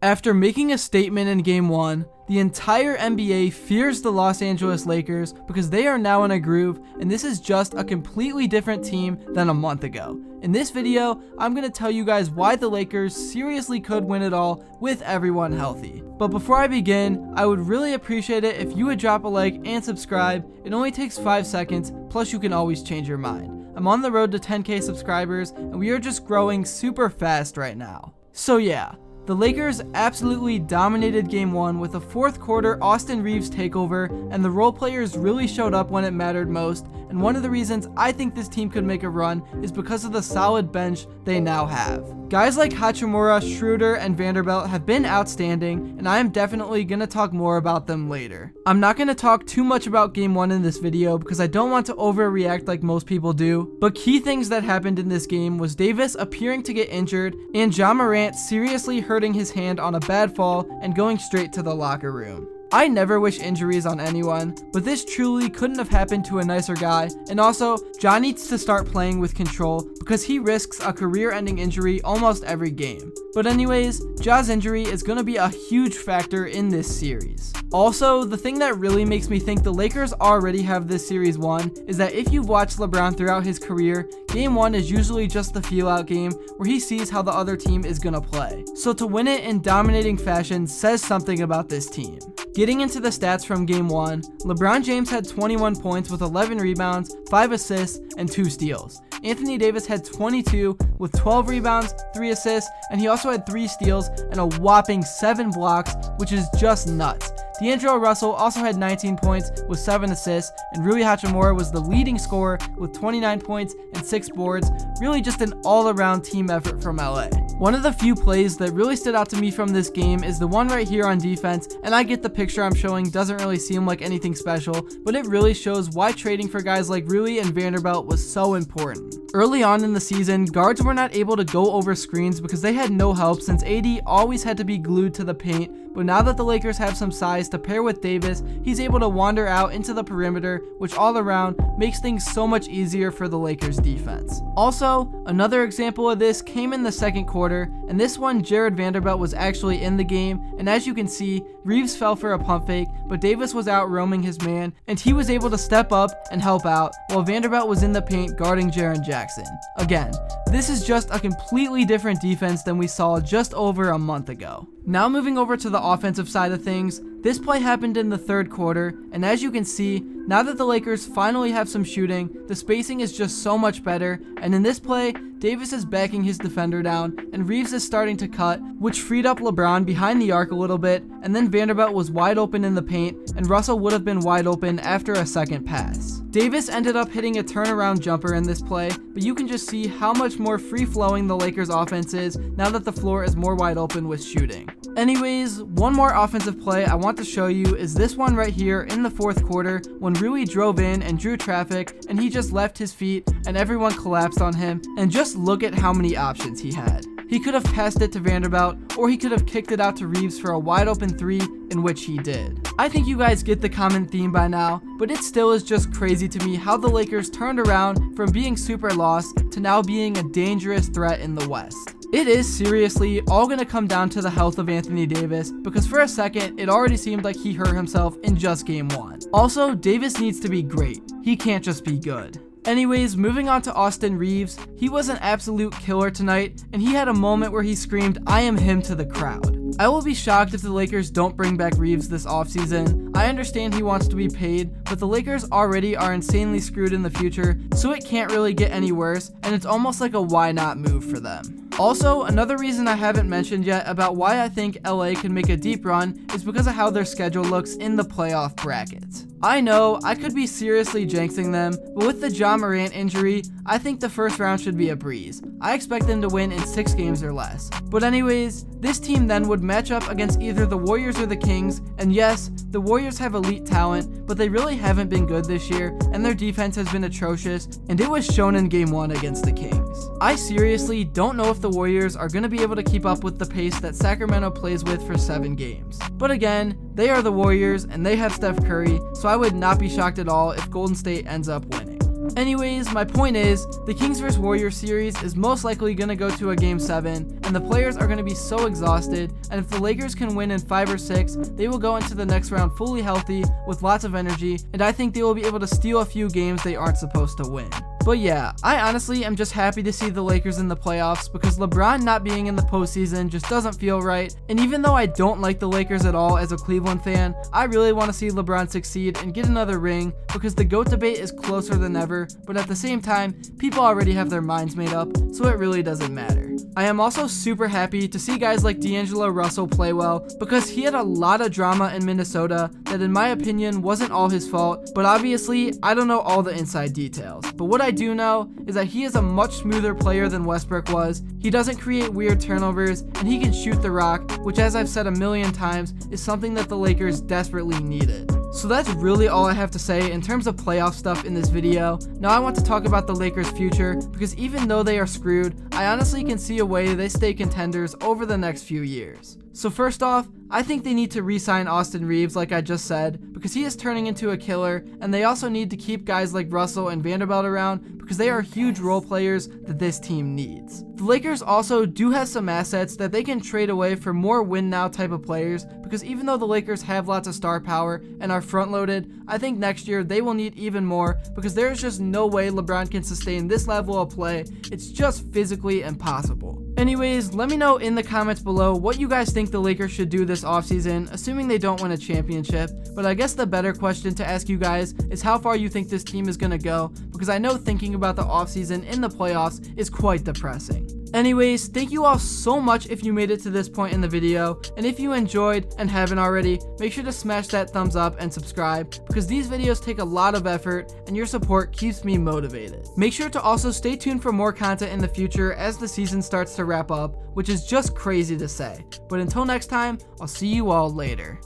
After making a statement in Game 1, the entire NBA fears the Los Angeles Lakers because they are now in a groove, and this is just a completely different team than a month ago. In this video, I'm going to tell you guys why the Lakers seriously could win it all with everyone healthy. But before I begin, I would really appreciate it if you would drop a like and subscribe. It only takes 5 seconds, plus you can always change your mind. I'm on the road to 10K subscribers, and we are just growing super fast right now. So yeah. The Lakers absolutely dominated Game 1 with a fourth quarter Austin Reaves takeover, and the role players really showed up when it mattered most, and one of the reasons I think this team could make a run is because of the solid bench they now have. Guys like Hachimura, Shroader, and Vanderbilt have been outstanding, and I am definitely going to talk more about them later. I'm not going to talk too much about Game 1 in this video because I don't want to overreact like most people do, but key things that happened in this game was Davis appearing to get injured, and Ja Morant seriously hurting his hand on a bad fall and going straight to the locker room. I never wish injuries on anyone, but this truly couldn't have happened to a nicer guy, and also, Ja needs to start playing with control because he risks a career-ending injury almost every game. But anyways, Ja's injury is going to be a huge factor in this series. Also, the thing that really makes me think the Lakers already have this series won is that if you've watched LeBron throughout his career, Game 1 is usually just the feel-out game where he sees how the other team is going to play. So to win it in dominating fashion says something about this team. Getting into the stats from Game 1, LeBron James had 21 points with 11 rebounds, 5 assists, and 2 steals. Anthony Davis had 22 with 12 rebounds, 3 assists, and he also had 3 steals and a whopping 7 blocks, which is just nuts. D'Angelo Russell also had 19 points with 7 assists, and Rui Hachimura was the leading scorer with 29 points and 6 boards, really just an all-around team effort from LA. One of the few plays that really stood out to me from this game is the one right here on defense, and I get the picture I'm showing doesn't really seem like anything special, but it really shows why trading for guys like Rui and Vanderbilt was so important. Early on in the season, guards were not able to go over screens because they had no help since AD always had to be glued to the paint, but now that the Lakers have some size to pair with Davis, he's able to wander out into the perimeter, which all around makes things so much easier for the Lakers defense. Also, another example of this came in the second quarter, and this one Jared Vanderbilt was actually in the game, and as you can see, Reaves fell for a pump fake, but Davis was out roaming his man, and he was able to step up and help out, while Vanderbilt was in the paint guarding Jaren Jackson. Again, this is just a completely different defense than we saw just over a month ago. Now moving over to the offensive side of things, this play happened in the third quarter, and as you can see, now that the Lakers finally have some shooting, the spacing is just so much better, and in this play, Davis is backing his defender down, and Reaves is starting to cut, which freed up LeBron behind the arc a little bit, and then Vanderbilt was wide open in the paint, and Russell would have been wide open after a second pass. Davis ended up hitting a turnaround jumper in this play, but you can just see how much more free-flowing the Lakers offense is now that the floor is more wide open with shooting. Anyways, one more offensive play I want to show you is this one right here in the fourth quarter when Rui drove in and drew traffic and he just left his feet and everyone collapsed on him, and just look at how many options he had. He could have passed it to Vanderbilt, or he could have kicked it out to Reaves for a wide open 3, in which he did. I think you guys get the common theme by now, but it still is just crazy to me how the Lakers turned around from being super lost to now being a dangerous threat in the West. It is seriously all going to come down to the health of Anthony Davis, because for a second, it already seemed like he hurt himself in just Game 1. Also, Davis needs to be great. He can't just be good. Anyways, moving on to Austin Reaves, he was an absolute killer tonight, and he had a moment where he screamed, "I am him" to the crowd. I will be shocked if the Lakers don't bring back Reaves this offseason. I understand he wants to be paid, but the Lakers already are insanely screwed in the future, so it can't really get any worse, and it's almost like a why not move for them. Also, another reason I haven't mentioned yet about why I think LA can make a deep run is because of how their schedule looks in the playoff brackets. I know, I could be seriously jinxing them, but with the Ja Morant injury, I think the first round should be a breeze. I expect them to win in 6 games or less. But anyways, this team then would match up against either the Warriors or the Kings, and yes, the Warriors have elite talent, but they really haven't been good this year, and their defense has been atrocious, and it was shown in Game 1 against the Kings. I seriously don't know if the Warriors are going to be able to keep up with the pace that Sacramento plays with for 7 games. But again, they are the Warriors, and they have Steph Curry, so I would not be shocked at all if Golden State ends up winning. Anyways, my point is, the Kings vs Warriors series is most likely going to go to a game 7, and the players are going to be so exhausted, and if the Lakers can win in 5 or 6, they will go into the next round fully healthy with lots of energy, and I think they will be able to steal a few games they aren't supposed to win. But yeah, I honestly am just happy to see the Lakers in the playoffs because LeBron not being in the postseason just doesn't feel right. And even though I don't like the Lakers at all as a Cleveland fan, I really want to see LeBron succeed and get another ring because the GOAT debate is closer than ever, but at the same time, people already have their minds made up, so it really doesn't matter. I am also super happy to see guys like D'Angelo Russell play well because he had a lot of drama in Minnesota that in my opinion wasn't all his fault, but obviously I don't know all the inside details. But what I do know is that he is a much smoother player than Westbrook was, he doesn't create weird turnovers, and he can shoot the rock, which as I've said a million times is something that the Lakers desperately needed. So that's really all I have to say in terms of playoff stuff in this video. Now I want to talk about the Lakers' future because even though they are screwed, I honestly can see a way they stay contenders over the next few years. So first off, I think they need to re-sign Austin Reaves like I just said because he is turning into a killer, and they also need to keep guys like Russell and Vanderbilt around because they are huge role players that this team needs. The Lakers also do have some assets that they can trade away for more win now type of players because even though the Lakers have lots of star power and are front loaded, I think next year they will need even more because there is just no way LeBron can sustain this level of play. It's just physically impossible. Anyways, let me know in the comments below what you guys think the Lakers should do this offseason, assuming they don't win a championship. But I guess the better question to ask you guys is how far you think this team is going to go, because I know thinking about the offseason in the playoffs is quite depressing. Anyways, thank you all so much if you made it to this point in the video, and if you enjoyed and haven't already, make sure to smash that thumbs up and subscribe because these videos take a lot of effort and your support keeps me motivated. Make sure to also stay tuned for more content in the future as the season starts to wrap up, which is just crazy to say. But until next time, I'll see you all later.